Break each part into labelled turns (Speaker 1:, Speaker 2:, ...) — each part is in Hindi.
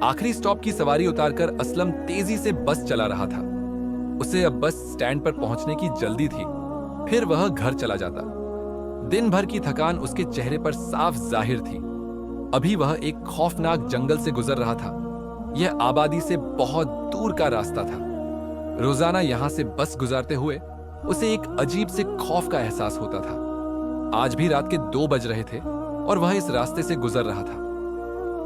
Speaker 1: आखिरी स्टॉप की सवारी उतारकर असलम तेजी से बस चला रहा था। उसे अब बस स्टैंड पर पहुंचने की जल्दी थी, फिर वह घर चला जाता। दिन भर की थकान उसके चेहरे पर साफ जाहिर थी। अभी वह एक खौफनाक जंगल से गुजर रहा था। यह आबादी से बहुत दूर का रास्ता था। रोजाना यहां से बस गुजारते हुए उसे एक अजीब से खौफ का एहसास होता था। आज भी रात के 2 बज रहे थे और वह इस रास्ते से गुजर रहा था।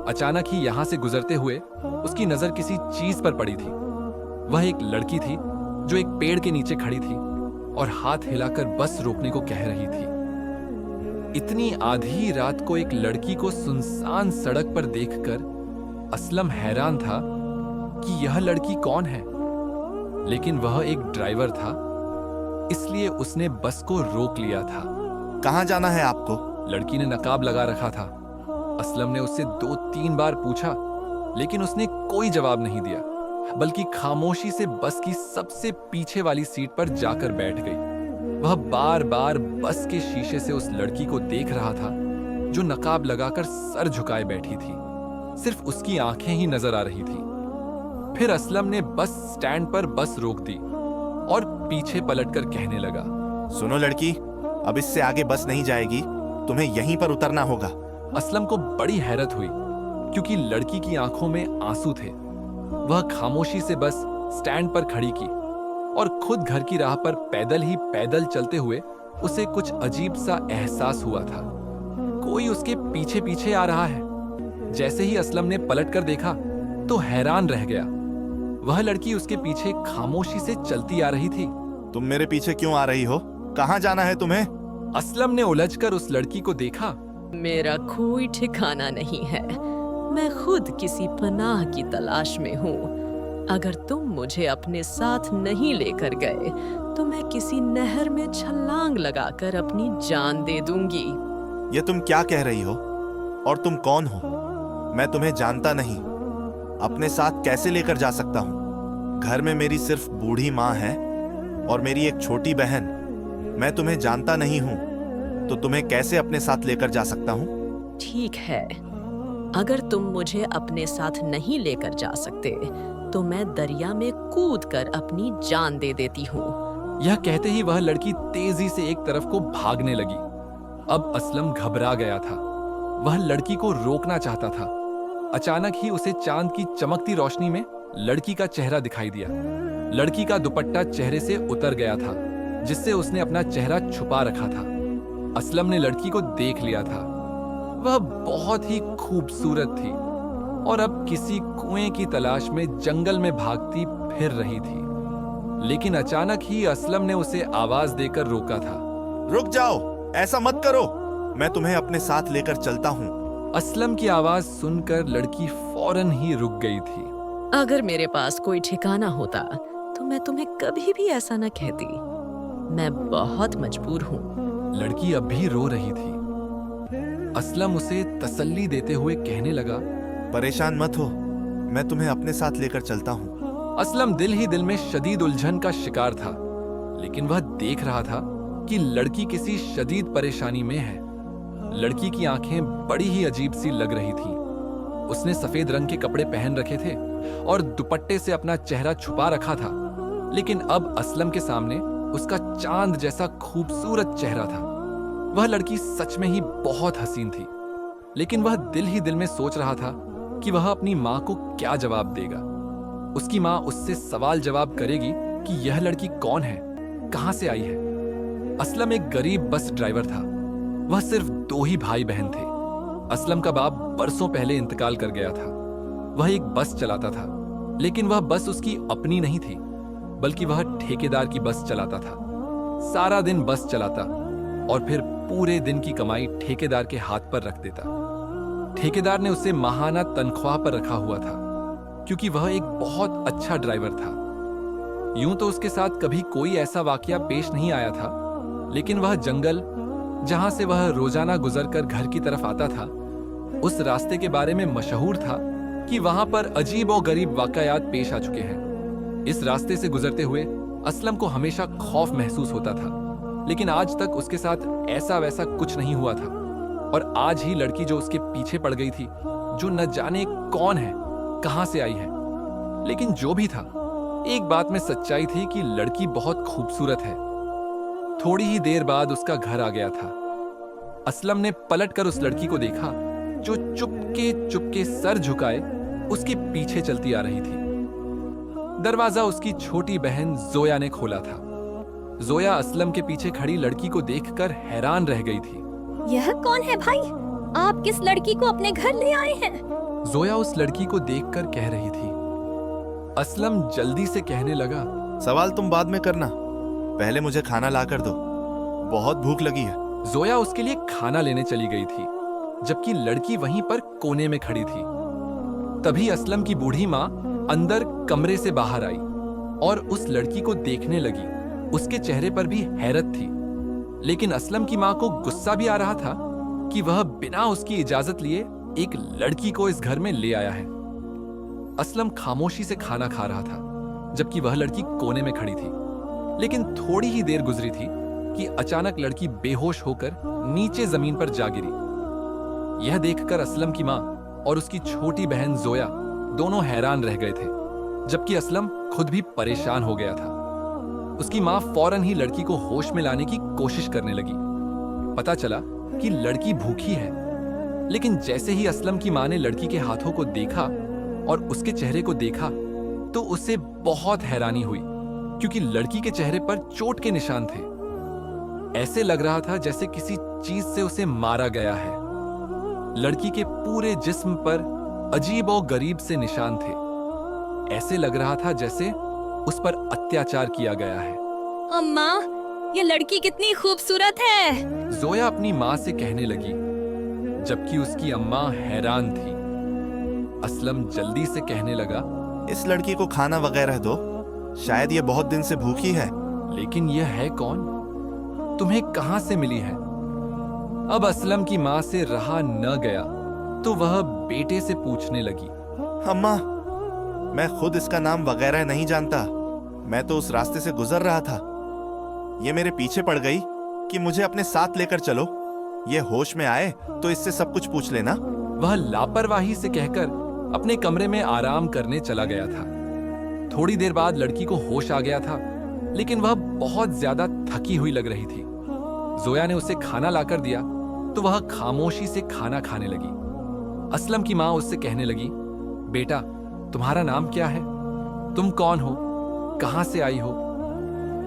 Speaker 1: अचानक ही यहां से गुजरते हुए उसकी नजर किसी चीज पर पड़ी थी। वह एक लड़की थी जो एक पेड़ के नीचे खड़ी थी और हाथ हिलाकर बस रोकने को कह रही थी। इतनी आधी रात को एक लड़की को सुनसान सड़क पर देखकर असलम हैरान था कि यह लड़की कौन है। लेकिन वह एक ड्राइवर था, इसलिए उसने बस को रोक लिया था।
Speaker 2: कहाँ जाना है आपको?
Speaker 1: लड़की ने नकाब लगा रखा था। असलम ने उससे 2-3 बार पूछा, लेकिन उसने कोई जवाब नहीं दिया, बल्कि खामोशी से बस की सबसे पीछे वाली सीट पर जाकर बैठ गई। वह बार बार बस के शीशे से उस लड़की को देख रहा था जो नकाब लगाकर सर झुकाए बैठी थी। सिर्फ उसकी आंखें ही नजर आ रही थी। फिर असलम ने बस स्टैंड पर बस रोक दी और पीछे पलटकर कहने लगा,
Speaker 2: सुनो लड़की, अब इससे आगे बस नहीं जाएगी, तुम्हें यहीं पर उतरना होगा।
Speaker 1: असलम को बड़ी हैरत हुई क्योंकि लड़की की आंखों में आंसू थे। वह खामोशी से बस स्टैंड पर खड़ी की और खुद घर की राह पर पैदल ही पैदल चलते हुए उसे कुछ अजीब सा एहसास हुआ था। कोई उसके पीछे पीछे आ रहा है। जैसे ही असलम ने पलटकर देखा तो हैरान रह गया। वह लड़की उसके पीछे खामोशी से चलती आ रही थी।
Speaker 2: तुम मेरे पीछे क्यों आ रही हो? कहाँ जाना है तुम्हें?
Speaker 1: असलम ने उलझकर उस लड़की को देखा।
Speaker 3: मेरा कोई ठिकाना नहीं है। मैं खुद किसी पनाह की तलाश में हूँ। अगर तुम मुझे अपने साथ नहीं लेकर गए तो मैं किसी नहर में छलांग लगाकर अपनी जान दे दूंगी।
Speaker 2: ये तुम क्या कह रही हो? और तुम कौन हो? मैं तुम्हें जानता नहीं। अपने साथ कैसे लेकर जा सकता हूँ? घर में मेरी सिर्फ बूढ़ी माँ है और मेरी एक छोटी बहन। मैं तुम्हें जानता नहीं हूँ, तो तुम्हें कैसे अपने साथ लेकर जा सकता हूँ?
Speaker 3: ठीक है, अगर तुम मुझे अपने साथ नहीं लेकर जा सकते तो मैं दरिया में कूदकर अपनी जान दे देती हूँ।
Speaker 1: यह कहते ही वह लड़की तेजी से एक तरफ को भागने लगी। अब असलम घबरा गया था। वह लड़की को रोकना चाहता था। अचानक ही उसे चांद की चमकती रोशनी में लड़की का चेहरा दिखाई दिया। लड़की का दुपट्टा चेहरे से उतर गया था, जिससे उसने अपना चेहरा छुपा रखा था। असलम ने लड़की को देख लिया था। वह बहुत ही खूबसूरत थी और अब किसी कुएं की तलाश में जंगल में भागती फिर रही थी। लेकिन अचानक ही असलम ने उसे आवाज देकर रोका था।
Speaker 2: रुक जाओ, ऐसा मत करो, मैं तुम्हें अपने साथ लेकर चलता हूँ।
Speaker 1: असलम की आवाज सुनकर लड़की फौरन ही रुक गई थी।
Speaker 3: अगर मेरे पास कोई ठिकाना होता तो मैं तुम्हें कभी भी ऐसा न कहती। मैं बहुत मजबूर हूँ।
Speaker 1: लड़की अब भी रो रही थी। असलम उसे तसल्ली देते हुए कहने लगा,
Speaker 2: परेशान मत हो, मैं तुम्हें अपने साथ लेकर चलता हूँ।
Speaker 1: असलम दिल ही दिल में शदीद उलझन का शिकार था, लेकिन वह देख रहा था कि लड़की किसी शदीद परेशानी में है। लड़की की आंखें बड़ी ही अजीब सी लग रही थीं। उसने सफेद रंग के कपड़े पहन रखे थे और दुपट्टे से अपना चेहरा छुपा रखा था, लेकिन अब असलम के सामने उसका चांद जैसा खूबसूरत चेहरा था। वह लड़की सच में ही बहुत हसीन थी, लेकिन वह दिल ही दिल में सोच रहा था कि वह अपनी माँ को क्या जवाब देगा। उसकी माँ उससे सवाल जवाब करेगी कि यह लड़की कौन है, कहां से आई है। असलम एक गरीब बस ड्राइवर था। वह सिर्फ 2 ही भाई बहन थे। असलम का बाप बरसों पहले इंतकाल कर गया था। वह एक बस चलाता था, लेकिन वह बस उसकी अपनी नहीं थी, बल्कि वह ठेकेदार की बस चलाता था। सारा दिन बस चलाता और फिर पूरे दिन की कमाई ठेकेदार के हाथ पर रख देता। ठेकेदार ने उसे माहाना तनख्वाह पर रखा हुआ था, क्योंकि वह एक बहुत अच्छा ड्राइवर था। यूं तो उसके साथ कभी कोई ऐसा वाकया पेश नहीं आया था, लेकिन वह जंगल जहां से वह रोजाना गुजरकर घर की तरफ आता था, उस रास्ते के बारे में मशहूर था कि वहां पर अजीब और गरीब वाकयात पेश आ चुके हैं। इस रास्ते से गुजरते हुए असलम को हमेशा खौफ महसूस होता था, लेकिन आज तक उसके साथ ऐसा वैसा कुछ नहीं हुआ था। और आज ही लड़की जो उसके पीछे पड़ गई थी, जो न जाने कौन है, कहां से आई है। लेकिन जो भी था, एक बात में सच्चाई थी कि लड़की बहुत खूबसूरत है। थोड़ी ही देर बाद उसका घर आ गया था। असलम ने पलटकर उस लड़की को देखा जो चुपके चुपके सर झुकाए उसके पीछे चलती आ रही थी। दरवाजा उसकी छोटी बहन जोया ने खोला था। जोया असलम के पीछे खड़ी लड़की को देखकर हैरान रह गई थी।
Speaker 4: यह कौन है भाई? आप किस लड़की को अपने घर ले आए हैं?
Speaker 1: जोया उस लड़की को देखकर कह रही थी। असलम जल्दी से कहने लगा,
Speaker 2: सवाल तुम बाद में करना, पहले मुझे खाना ला कर दो, बहुत भूख लगी है।
Speaker 1: जोया उसके लिए खाना लेने चली गई थी, जबकि लड़की वहीं पर कोने में खड़ी थी। तभी असलम की बूढ़ी माँ अंदर कमरे से बाहर आई और उस लड़की को देखने लगी। उसके चेहरे पर भी हैरत थी, लेकिन असलम की माँ को गुस्सा भी आ रहा था कि वह बिना उसकी इजाजत लिए एक लड़की को इस घर में ले आया है। असलम खामोशी से खाना खा रहा था, जबकि वह लड़की कोने में खड़ी थी। लेकिन थोड़ी ही देर गुजरी थी कि अचानक लड़की बेहोश होकर नीचे जमीन पर जा गिरी। यह देखकर असलम की माँ और उसकी छोटी बहन जोया दोनों हैरान रह गए थे, जबकि असलम खुद भी परेशान हो गया था। उसकी माँ फौरन ही लड़की को होश में लाने की कोशिश करने लगी। पता चला कि लड़की भूखी है, लेकिन जैसे ही असलम की माँ ने लड़की के हाथों को देखा और उसके चेहरे को देखा तो उसे बहुत हैरानी हुई, क्योंकि लड़की के चेहरे पर चोट के निशान थे। ऐसे लग रहा था जैसे किसी चीज से उसे मारा गया है। लड़की के पूरे जिस्म पर अजीब और गरीब से निशान थे। ऐसे लग रहा था जैसे उस पर अत्याचार किया गया है।
Speaker 4: अम्मा, ये लड़की कितनी खूबसूरत है।
Speaker 1: जोया अपनी माँ से कहने लगी, जबकि उसकी अम्मा हैरान थी। असलम जल्दी से कहने लगा,
Speaker 2: इस लड़की को खाना वगैरह दो, शायद ये बहुत दिन से भूखी है।
Speaker 1: लेकिन यह है कौन? तुम्हें कहां से मिली है? अब असलम की माँ से रहा न गया तो वह बेटे से पूछने लगी,
Speaker 2: अम्मा, मैं खुद इसका नाम वगैरह नहीं जानता, मैं तो उस रास्ते से गुजर रहा था। ये मेरे पीछे पड़ गई कि मुझे अपने साथ लेकर चलो, ये होश में आए तो इससे सब कुछ पूछ लेना।
Speaker 1: वह लापरवाही से कहकर अपने कमरे में आराम करने चला गया था। थोड़ी देर बाद लड़की को होश आ गया था, लेकिन वह बहुत ज्यादा थकी हुई लग रही थी। जोया ने उसे खाना लाकर दिया तो वह खामोशी से खाना खाने लगी। असलम की माँ उससे कहने लगी, बेटा, तुम्हारा नाम क्या है? तुम कौन हो? कहां से आई हो?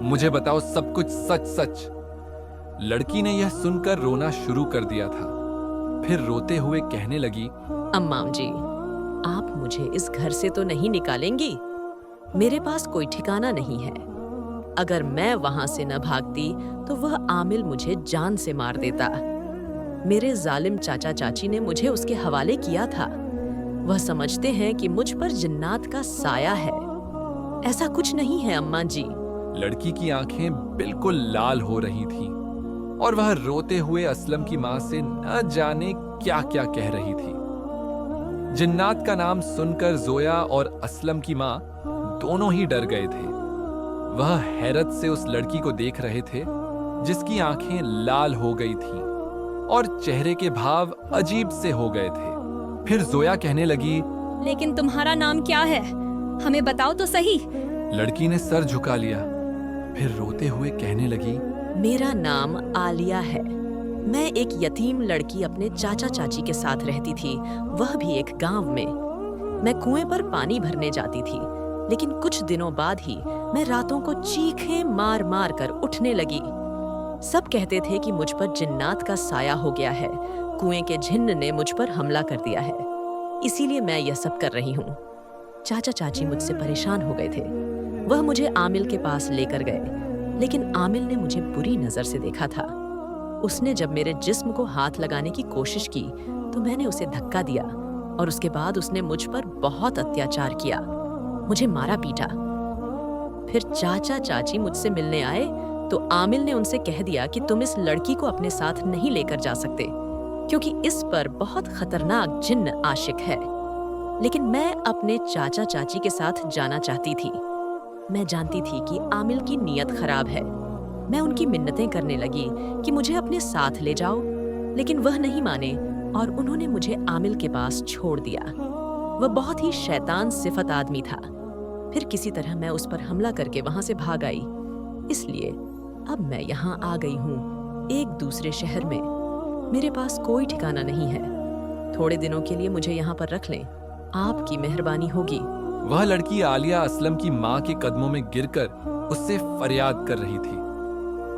Speaker 1: मुझे बताओ सब कुछ सच सच। लड़की ने यह सुनकर रोना शुरू कर दिया था। फिर रोते हुए कहने लगी,
Speaker 3: अम्माम जी, आप मुझे इस घर से तो नहीं निकालेंगी? मेरे पास कोई ठिकाना नहीं है। अगर मैं वहां से न भागती तो वह आमिल मुझे जान से मार देता। मेरे जालिम चाचा चाची ने मुझे उसके हवाले किया था। वह समझते हैं कि मुझ पर जिन्नात का साया है। ऐसा कुछ नहीं है अम्मा जी।
Speaker 1: लड़की की आंखें बिल्कुल लाल हो रही थीं और वह रोते हुए असलम की माँ से न जाने क्या क्या कह रही थी। जिन्नात का नाम सुनकर जोया और असलम की माँ दोनों ही डर गए थे। वह हैरत से उस लड़की को देख रहे थे जिसकी आंखें लाल हो गई थीं और चेहरे के भाव अजीब से हो गए थे। फिर जोया कहने लगी,
Speaker 4: लेकिन तुम्हारा नाम क्या है? हमें बताओ तो सही।
Speaker 1: लड़की ने सर झुका लिया, फिर रोते हुए कहने लगी,
Speaker 3: मेरा नाम आलिया है। मैं एक यतीम लड़की अपने चाचा चाची के साथ रहती थी, वह भी एक गांव में। मैं कुएं पर पानी भरने जाती थी, लेकिन कुछ दिनों बाद ही मैं रातों को चीखें मार मार कर उठने लगी। सब कहते थे कि मुझ पर जिन्नात का साया हो गया है, कुएं के जिन्न ने मुझ पर हमला कर दिया है, इसीलिए मैं यह सब कर रही हूँ। चाचा चाची मुझसे परेशान हो गए थे। वह मुझे आमिल के पास लेकर गए, लेकिन आमिल ने मुझे बुरी नजर से देखा था। उसने जब मेरे जिस्म को हाथ लगाने की कोशिश की तो मैंने उसे धक्का दिया और उसके बाद उसने मुझ पर बहुत अत्याचार किया, मुझे मारा पीटा। फिर चाचा चाची मुझसे मिलने आए तो आमिल ने उनसे कह दिया कि तुम इस लड़की को अपने साथ नहीं लेकर जा सकते, क्योंकि इस पर बहुत खतरनाक जिन्न आशिक है। लेकिन मैं अपने चाचा चाची के साथ जाना चाहती थी। मैं जानती थी कि आमिल की नीयत खराब है। मैं उनकी मिन्नतें करने लगी कि मुझे अपने साथ ले जाओ, लेकिन वह नहीं माने और उन्होंने मुझे आमिल के पास छोड़ दिया। वह बहुत ही शैतान सिफत आदमी था। फिर किसी तरह मैं उस पर हमला करके वहां से भाग आई। इसलिए अब मैं यहाँ आ गई हूँ, एक दूसरे शहर में। मेरे पास कोई ठिकाना नहीं है। थोड़े दिनों के लिए मुझे यहाँ पर रख लें, आपकी मेहरबानी होगी।
Speaker 1: वह लड़की आलिया असलम की माँ के कदमों में गिरकर उससे फरियाद कर रही थी।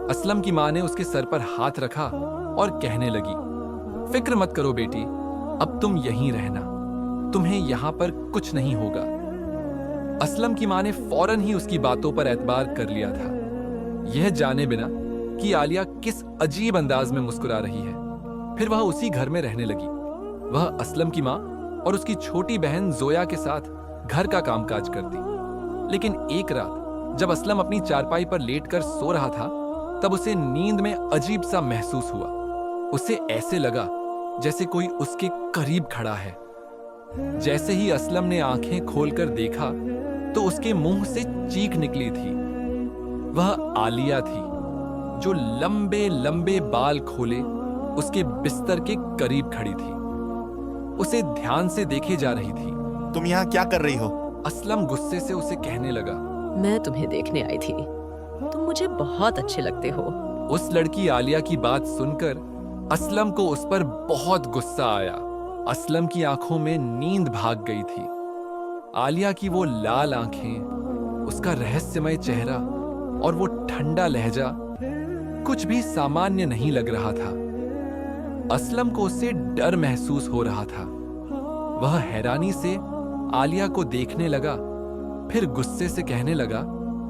Speaker 1: असलम की माँ ने उसके सर पर हाथ रखा और कहने लगी, फिक्र मत करो बेटी, अब तुम यहीं रहना, तुम्हें यहाँ पर कुछ नहीं होगा। असलम की माँ ने फौरन ही उसकी बातों पर एतबार कर लिया था, यह जाने बिना कि आलिया किस अजीब अंदाज में मुस्कुरा रही है। फिर वह उसी घर में रहने लगी। वह असलम की माँ और उसकी छोटी बहन जोया के साथ घर का कामकाज करती। लेकिन एक रात जब असलम अपनी चारपाई पर लेटकर सो रहा था, तब उसे नींद में अजीब सा महसूस हुआ। उसे ऐसे लगा जैसे कोई उसके करीब खड़ा है। जैसे ही असलम ने आंखें खोलकर देखा तो उसके मुंह से चीख निकली थी। वह आलिया थी, जो लंबे लंबे बाल खोले उसके बिस्तर के करीब खड़ी थी। उसे ध्यान से देखे जा रही थी।
Speaker 2: तुम यहाँ क्या कर रही हो?
Speaker 1: असलम गुस्से से उसे कहने लगा,
Speaker 3: मैं तुम्हें देखने आई थी, तुम मुझे बहुत अच्छे लगते हो।
Speaker 1: उस लड़की आलिया की बात सुनकर असलम को उस पर बहुत गुस्सा आया। असलम की आंखों में नींद भाग गई थी। आलिया की वो लाल आंखें, उसका रहस्यमय चेहरा और वो ठंडा लहजा कुछ भी सामान्य नहीं लग रहा था। असलम को उससे डर महसूस हो रहा था। वह हैरानी से आलिया को देखने लगा, फिर गुस्से से कहने लगा,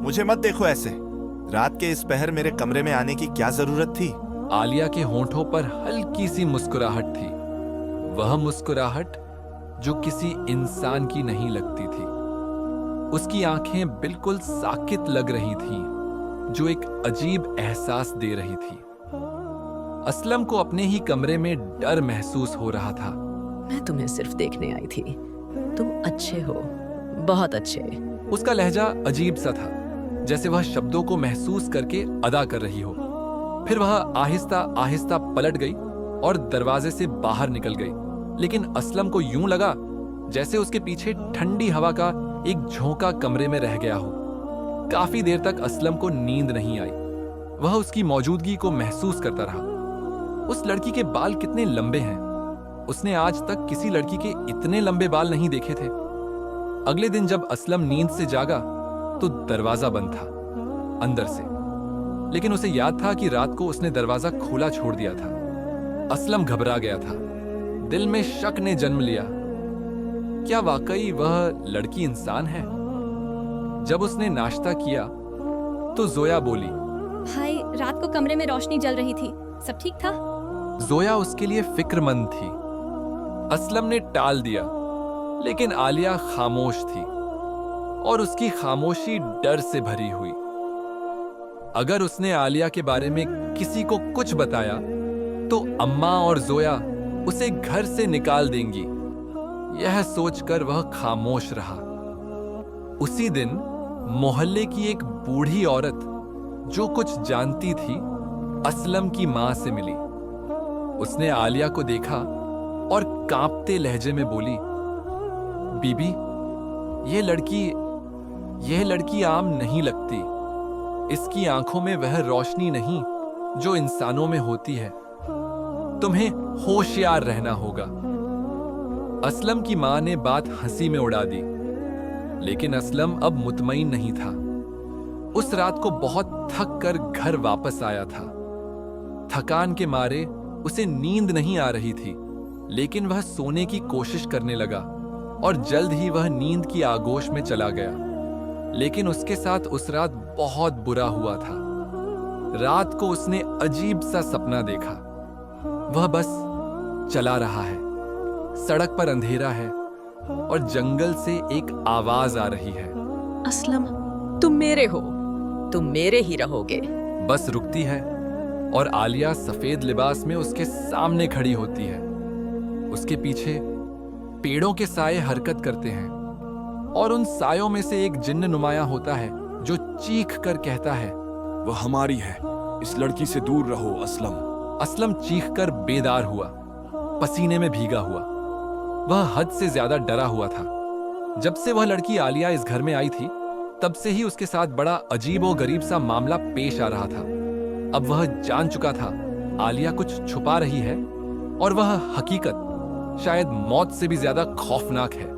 Speaker 2: मुझे मत देखो ऐसे। रात के इस पहर मेरे कमरे में आने की क्या जरूरत थी?
Speaker 1: आलिया के होंठों पर हल्की सी मुस्कुराहट थी। वह मुस्कुराहट जो किसी इंसान की नहीं लगती थी। उसकी आंखें बिल्कुल साकित लग रही थीं, जो एक अजीब एहसास दे रही थी। असलम को अपने ही कमरे में डर महसूस हो रहा था।
Speaker 3: मैं तुम्हें सिर्फ देखने आई थी, तुम अच्छे हो, बहुत अच्छे।
Speaker 1: उसका लहजा अजीब सा था, जैसे वह शब्दों को महसूस करके अदा कर रही हो। फिर वह आहिस्ता आहिस्ता पलट गई और दरवाजे से बाहर निकल गई। लेकिन असलम को यूं लगा जैसे उसके पीछे ठंडी हवा का एक झोंका कमरे में रह गया हो। काफी देर तक असलम को नींद नहीं आई। वह उसकी मौजूदगी को महसूस करता रहा। उस लड़की के बाल कितने लंबे हैं। उसने आज तक किसी लड़की के इतने लंबे बाल नहीं देखे थे। अगले दिन जब असलम नींद से जागा तो दरवाजा बंद था अंदर से, लेकिन उसे याद था कि रात को उसने दरवाजा खोला छोड़ दिया था। असलम घबरा गया था। दिल में शक ने जन्म लिया, क्या वाकई वह लड़की इंसान है? जब उसने नाश्ता किया तो जोया बोली,
Speaker 4: भाई, रात को कमरे में रोशनी जल रही थी, सब ठीक था?
Speaker 1: जोया उसके लिए फिक्रमंद थी। असलम ने टाल दिया, लेकिन आलिया खामोश थी और उसकी खामोशी डर से भरी हुई। अगर उसने आलिया के बारे में किसी को कुछ बताया तो अम्मा और जोया उसे घर से निकाल देंगी। यह सोचकर वह खामोश रहा। उसी दिन मोहल्ले की एक बूढ़ी औरत जो कुछ जानती थी, असलम की मां से मिली। उसने आलिया को देखा और कांपते लहजे में बोली, बीबी, यह लड़की आम नहीं लगती। इसकी आंखों में वह रोशनी नहीं जो इंसानों में होती है। तुम्हें होशियार रहना होगा। असलम की मां ने बात हंसी में उड़ा दी, लेकिन असलम अब मुतमईन नहीं था। उस रात को बहुत थक कर घर वापस आया था। थकान के मारे उसे नींद नहीं आ रही थी, लेकिन वह सोने की कोशिश करने लगा और जल्द ही वह नींद की आगोश में चला गया। लेकिन उसके साथ उस रात बहुत बुरा हुआ था। रात को उसने अजीब सा सपना देखा। वह बस चला रहा है, सड़क पर अंधेरा है और जंगल से एक आवाज आ रही है,
Speaker 3: असलम, तुम मेरे हो, तुम मेरे ही रहोगे।
Speaker 1: बस रुकती है और आलिया सफेद लिबास में उसके सामने खड़ी होती है। उसके पीछे पेड़ों के साए हरकत करते हैं और उन सायों में से एक जिन्न नुमाया होता है जो चीख कर कहता है,
Speaker 5: वह हमारी है, इस लड़की से दूर रहो असलम।
Speaker 1: असलम चीख कर बेदार हुआ, पसीने में भीगा हुआ। वह हद से ज्यादा डरा हुआ था। जब से वह लड़की आलिया इस घर में आई थी, तब से ही उसके साथ बड़ा अजीब और गरीब सा मामला पेश आ रहा था। अब वह जान चुका था आलिया कुछ छुपा रही है, और वह हकीकत शायद मौत से भी ज्यादा खौफनाक है।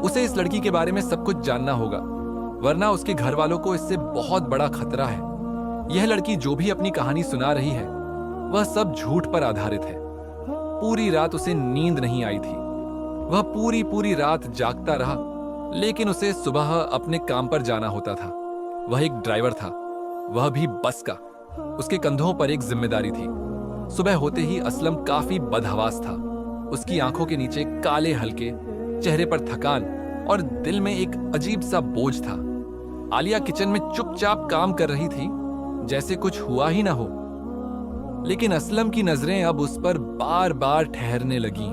Speaker 1: उसे इस लड़की के बारे में सब कुछ जानना होगा, वरना उसके घर वालों को इससे बहुत बड़ा खतरा है। यह लड़की जो भी अपनी कहानी सुना रही है, वह सब झूठ पर आधारित है। पूरी रात उसे नींद नहीं आई थी। वह पूरी रात जागता रहा, लेकिन उसे सुबह अपने काम पर जाना होता था। वह एक ड्राइवर था, वह भी बस का। उसके कंधों पर एक जिम्मेदारी थी। सुबह होते ही असलम काफी बदहवास था। उसकी आंखों के नीचे काले हल्के, चेहरे पर थकान और दिल में एक अजीब सा बोझ था। आलिया किचन में चुपचाप काम कर रही थी, जैसे कुछ हुआ ही ना हो। लेकिन असलम की नजरें अब उस पर बार बार ठहरने लगीं।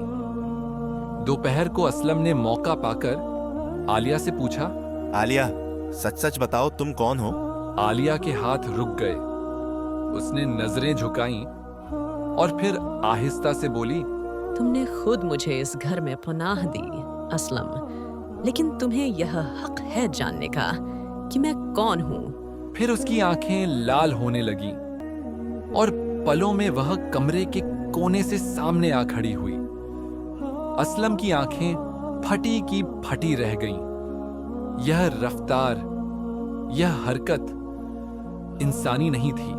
Speaker 1: दोपहर को असलम ने मौका पाकर आलिया से पूछा,
Speaker 2: आलिया, सच सच बताओ तुम कौन हो?
Speaker 1: आलिया के हाथ रुक गए। उसने नजरें झुकाईं और फिर आहिस्ता से बोली,
Speaker 3: तुमने खुद मुझे इस घर में पनाह दी असलम, लेकिन तुम्हें यह हक है जानने का कि मैं कौन हूँ।
Speaker 1: फिर उसकी आंखें लाल होने लगीं और पलों में वह कमरे के कोने से सामने आ खड़ी हुई। असलम की आंखें फटी की फटी रह गईं। यह रफ्तार, यह हरकत इंसानी नहीं थी।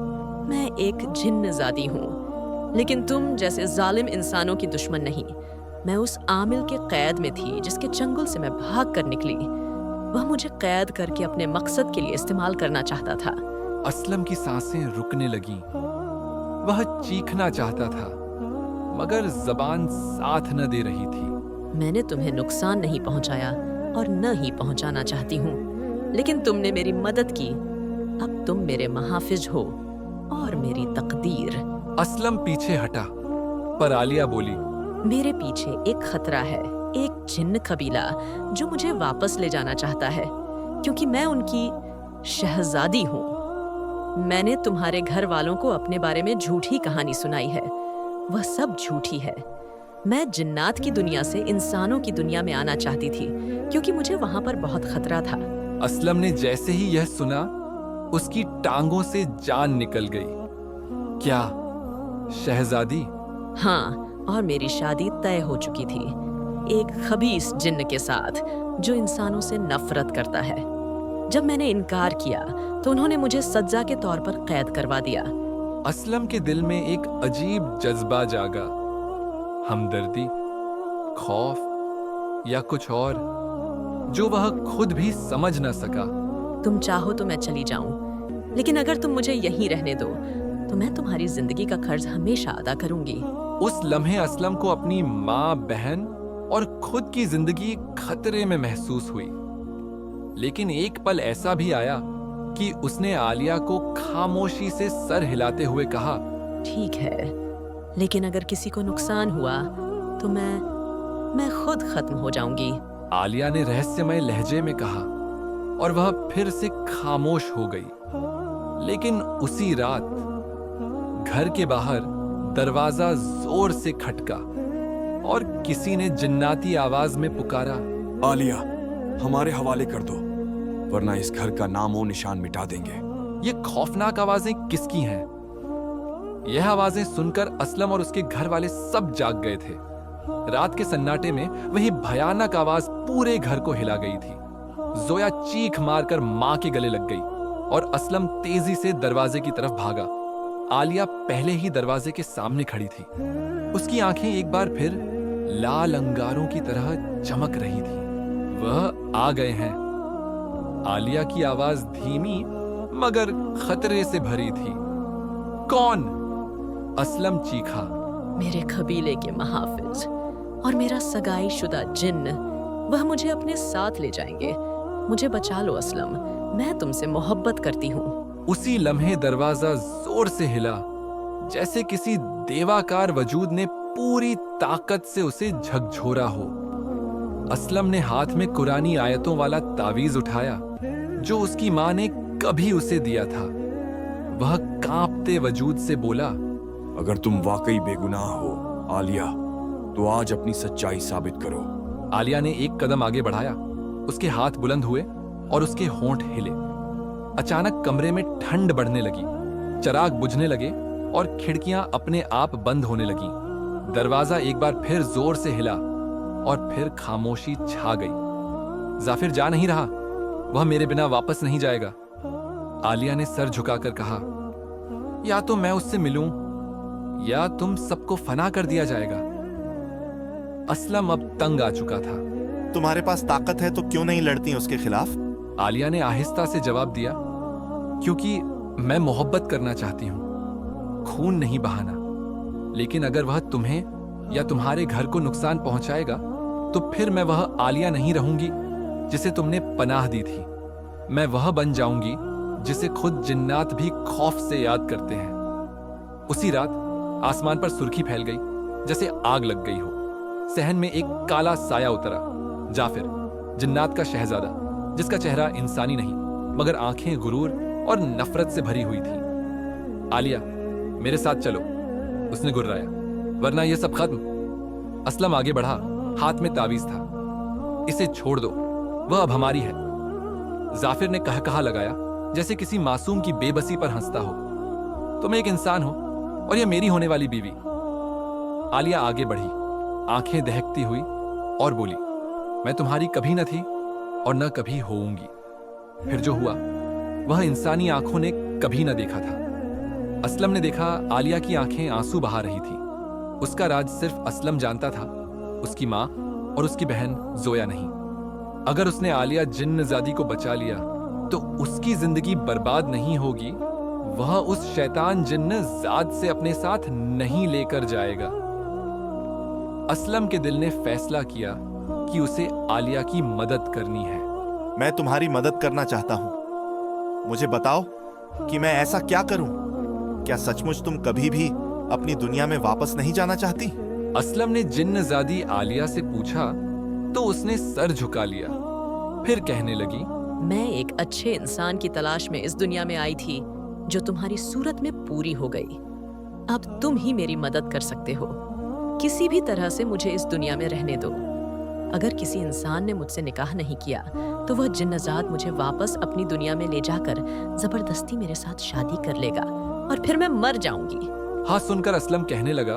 Speaker 3: मैं एक जिन्नजादी हूँ, लेकिन तुम जैसे जालिम इंसानों की दुश्मन नहीं। मैं उस आमिल के कैद में थी जिसके चंगुल से मैं भाग कर निकली। वह मुझे कैद करके अपने मकसद के लिए इस्तेमाल करना चाहता था।
Speaker 1: असलम की सांसें रुकने लगीं। वह चीखना चाहता था, मगर जबान साथ न दे रही थी।
Speaker 3: मैंने तुम्हें नुकसान नहीं पहुंचाया और न ही पहुंचाना चाहती हूँ, लेकिन तुमने मेरी मदद की। अब तुम मेरे महाफिज हो और मेरी तकदीर।
Speaker 1: असलम पीछे हटा, पर आलिया बोली,
Speaker 3: मेरे पीछे एक खतरा है, एक जिन्न कबीला जो मुझे वापस ले जाना चाहता है, क्योंकि मैं उनकी शहजादी हूँ। मैंने तुम्हारे घर वालों को अपने बारे में झूठी कहानी सुनाई है। वह सब झूठी है। मैं जिन्नात की दुनिया से इंसानों की दुनिया में आना चाहती थी, क्योंकि मुझे वहां पर बहुत खतरा था।
Speaker 1: असलम ने जैसे ही यह सुना, उसकी टांगों से जान निकल गई। क्या शहजादी?
Speaker 3: हाँ, और मेरी शादी तय हो चुकी थी, एक खबीस जिन्न के साथ जो इंसानों से नफरत करता है। जब मैंने इनकार किया तो उन्होंने मुझे सज्जा के तौर पर कैद करवा दिया।
Speaker 1: असलम के दिल में एक अजीब जज्बा जागा। हमदर्दी, खौफ या कुछ और, जो वह खुद भी समझ न सका।
Speaker 3: तुम चाहो तो मैं चली जाऊं, लेकिन अगर तुम मुझे यहीं रहने दो तो मैं तुम्हारी जिंदगी का कर्ज हमेशा अदा करूंगी।
Speaker 1: उस लम्हे असलम को अपनी माँ, बहन और खुद की जिंदगी खतरे में महसूस हुई। लेकिन एक पल ऐसा भी आया कि उसने आलिया को खामोशी से सर हिलाते हुए कहा,
Speaker 3: ठीक है, लेकिन अगर किसी को नुकसान हुआ तो मैं खुद खत्म हो जाऊंगी।
Speaker 1: आलिया ने रहस्यमय लहजे में कहा, और वह फिर से खामोश हो गई। लेकिन उसी रात घर के बाहर दरवाजा जोर से खटका और किसी ने जिन्नाती आवाज में पुकारा,
Speaker 5: आलिया, हमारे हवाले कर दो, वरना इस घर का नामो निशान मिटा देंगे।
Speaker 1: ये खौफनाक आवाजें किसकी हैं? यह आवाजें सुनकर असलम और उसके घर वाले सब जाग गए थे। रात के सन्नाटे में वही भयानक आवाज पूरे घर को हिला गई थी। जोया चीख मारकर मां के गले लग गई और असलम तेजी से दरवाजे की तरफ भागा। आलिया पहले ही दरवाजे के सामने खड़ी थी। उसकी आंखें एक बार फिर लाल अंगारों की तरह चमक रही थी। वह आ गए हैं। आलिया की आवाज धीमी मगर खतरे से भरी थी। कौन? असलम चीखा।
Speaker 3: मेरे कबीले के महाफिज और मेरा सगाई शुदा जिन्न, वह मुझे अपने साथ ले जाएंगे। मुझे बचा लो असलम, मैं तुमसे मोहब्बत करती हूँ।
Speaker 1: उसी लम्हे दरवाजा जोर से हिला, जैसे किसी देवाकार वजूद ने पूरी ताकत से उसे झकझोरा हो। असलम ने हाथ में कुरानी आयतों वाला तावीज उठाया जो उसकी मां ने कभी उसे दिया था। वह कांपते वजूद से बोला,
Speaker 5: अगर तुम वाकई बेगुनाह हो आलिया, तो आज अपनी सच्चाई साबित करो।
Speaker 1: आलिया ने एक कदम आगे बढ़ाया। उसके हाथ बुलंद हुए और उसके होंठ हिले। अचानक कमरे में ठंड बढ़ने लगी, चिराग बुझने लगे और खिड़कियां अपने आप बंद होने लगी। दरवाजा एक बार फिर जोर से हिला और फिर खामोशी छा गई। जाफिर जा नहीं रहा, वह मेरे बिना वापस नहीं जाएगा। आलिया ने सर झुकाकर कहा, या तो मैं उससे मिलूं या तुम सबको फना कर दिया जाएगा। असलम अब तंग आ चुका था।
Speaker 2: तुम्हारे पास ताकत है तो क्यों नहीं लड़ती उसके खिलाफ?
Speaker 1: आलिया ने आहिस्ता से जवाब दिया, क्योंकि मैं मोहब्बत करना चाहती हूं, खून नहीं बहाना। लेकिन अगर वह तुम्हें या तुम्हारे घर को नुकसान पहुंचाएगा तो फिर मैं वह आलिया नहीं रहूंगी जिसे तुमने पनाह दी थी। मैं वह बन जाऊंगी जिसे खुद जिन्नात भी खौफ से याद करते हैं। उसी रात आसमान पर सुर्खी फैल गई, जैसे आग लग गई हो। सहन में एक काला साया उतरा। जाफिर, जिन्नात का शहजादा, जिसका चेहरा इंसानी नहीं मगर आंखें गुरूर और नफरत से भरी हुई थी। आलिया, मेरे साथ चलो, उसने गुर्राया, वरना यह सब खत्म। असलम आगे बढ़ा, हाथ में तावीज था। इसे छोड़ दो, वह अब हमारी है। जाफिर ने कहकहा लगाया, जैसे किसी मासूम की बेबसी पर हंसता हो। तुम एक इंसान हो और यह मेरी होने वाली बीवी। आलिया आगे बढ़ी, आंखें दहकती हुई और बोली, मैं तुम्हारी कभी न थी और न कभी होऊंगी। फिर जो हुआ वह इंसानी आंखों ने कभी न देखा था। असलम ने देखा आलिया की आंखें आंसू बहा रही थी। उसका राज सिर्फ असलम जानता था, उसकी मां और उसकी बहन जोया नहीं। अगर उसने आलिया जिन्नजादी को बचा लिया तो उसकी जिंदगी बर्बाद नहीं होगी, वह उस शैतान जिन्नजाद से अपने साथ नहीं लेकर जाएगा। असलम के दिल ने फैसला किया कि उसे आलिया की मदद करनी है।
Speaker 2: मैं तुम्हारी मदद करना चाहता हूं। मुझे बताओ कि मैं ऐसा क्या करूं? क्या सचमुच तुम कभी भी अपनी दुनिया में वापस नहीं जाना चाहती?
Speaker 1: असलम ने जिन्नजादी आलिया से पूछा तो उसने सर झुका लिया। फिर कहने लगी,
Speaker 3: मैं एक अच्छे इंसान की तलाश में इस दुनिया में आई थी जो तुम्हारी सूरत में पूरी हो गई। अब तुम ही मेरी मदद कर सकते हो। किसी भी तरह से मुझे इस दुनिया में रहने दो। अगर किसी इंसान ने मुझसे निकाह नहीं किया तो वह जिन्नजाद मुझे वापस अपनी दुनिया में ले जाकर जबरदस्ती मेरे साथ शादी कर लेगा और फिर मैं मर जाऊंगी।
Speaker 1: हाँ सुनकर असलम कहने लगा,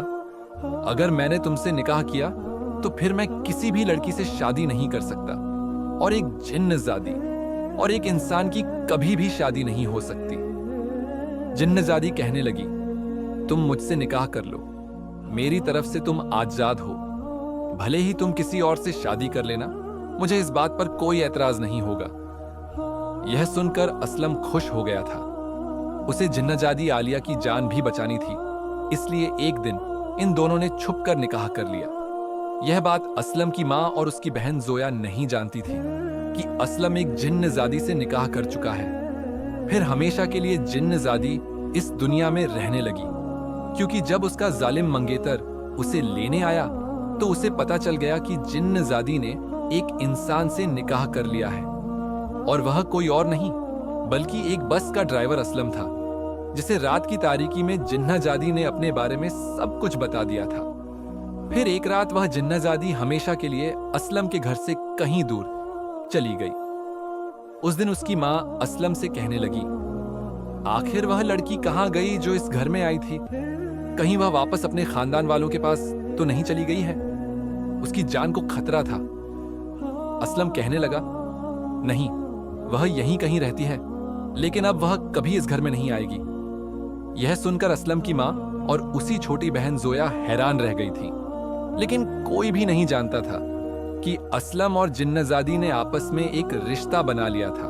Speaker 1: अगर मैंने तुमसे निकाह किया तो फिर मैं किसी भी लड़की से शादी नहीं कर सकता और एक जिन्नजादी और एक इंसान की कभी भी शादी नहीं हो सकती। जिन्नजादी कहने लगी, तुम मुझसे निकाह कर लो, मेरी तरफ से तुम आजाद हो। भले ही तुम किसी और से शादी कर लेना, मुझे इस बात पर कोई एतराज नहीं होगा। यह सुनकर असलम खुश हो गया था। उसे जिन्नजादी आलिया की जान भी बचानी थी, इसलिए एक दिन इन दोनों ने छुपकर निकाह कर लिया। यह बात असलम की मां और उसकी बहन जोया नहीं जानती थी कि असलम एक जिन्नजादी से निकाह कर चुका है। फिर हमेशा के लिए जिन्नजादी इस दुनिया में रहने लगी, क्योंकि जब उसका जालिम मंगेतर उसे लेने आया तो उसे पता चल गया कि जिन्नजादी ने एक इंसान से निकाह कर लिया है और वह कोई और नहीं बल्कि एक बस का ड्राइवर असलम था, जिसे रात की तारीकी में जिन्नजादी ने अपने बारे में सब कुछ बता दिया था। फिर एक रात वह जिन्नजादी हमेशा के लिए असलम के घर से कहीं दूर चली गई। उस दिन उसकी मां असलम से कहने लगी, आखिर वह लड़की कहां गई जो इस घर में आई थी? कहीं वह वापस अपने खानदान वालों के पास तो नहीं चली गई है? उसकी जान को खतरा था। असलम कहने लगा, नहीं, वह यहीं कहीं रहती है, लेकिन अब वह कभी इस घर में नहीं आएगी। यह सुनकर असलम की मां और उसी छोटी बहन जोया हैरान रह गई थी, लेकिन कोई भी नहीं जानता था कि असलम और जिन्नजादी ने आपस में एक रिश्ता बना लिया था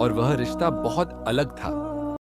Speaker 1: और वह रिश्ता बहुत अलग था।